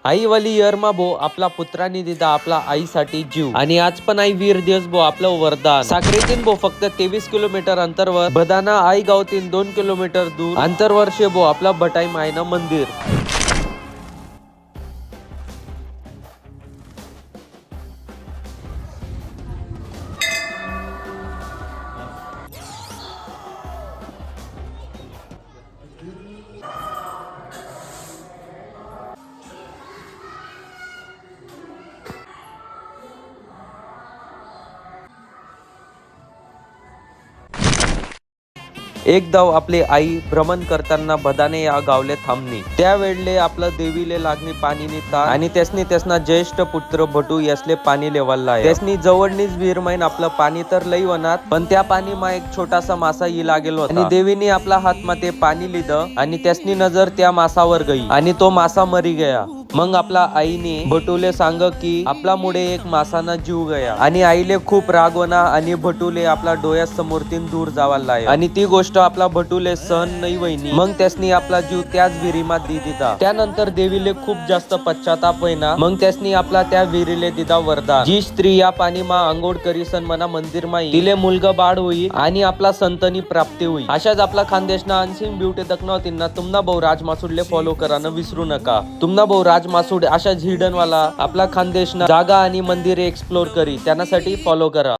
आई वाली यरमा भो आपला पुत्रांनी दिदा आपला आईसाठी जीव आणि आज पण आई वीर दिवस भो आपलं वरदान साखरेतीन भो फक्त 23 किलोमीटर अंतरवर बदाना आई गावतीन 2 किलोमीटर दूर अंतरवर्षे भो आपला बटाई मायना मंदिर। एक दाव आपली आई भ्रमण करताना बदाने या गावले थांबली। त्यावेळेले आपलं देवीले लागणी पाणीनी ताण आणि त्यासनी ज्येष्ठ पुत्र भटू यासले पाणी लेवलला त्यासनी जवळनीच विहीर माईन आपलं पाणी तर लई वनात पण त्या पाणी मा एक छोटासा मासा ही लागेल होता आणि देवीने आपला हात मा ते पाणी लिहिलं आणि त्यासनी नजर त्या मासावर गई आणि तो मासा मरी गया। मग आपला आईने भटूले सांग की आपला मुळे एक मासाना जीव गया आणि आईले खूप रागवना आणि भटूले आपला डोळ्यासमोरतीन दूर जावाला आणि ती गोष्ट आपला भटूले सहन नाही वहिनी मग त्यासनी आपला जीव त्याच विहिरीमात दी दिदा। त्यानंतर देवीले खूप जास्त पश्चाताप होईना मग त्यासनी आपला त्या विहिरीले दिदा वरदान जी स्त्री या पाणी मा अंघोळ करीसन मना मंदिर माई तिले मुलगा बाळ होई आणि आपला संतनी प्राप्ती होई। अशाच आपला खानदेशना अनसीन ब्युटी दखनावतींना तुमना भाऊ राज मासुडले फॉलो करानं विसरू नका। तुमना भाऊ राज मासूड अशा हिडन वाला आपला खानदेशना जागा आणि मंदिरे एक्सप्लोर करी त्यासाठी फॉलो करा।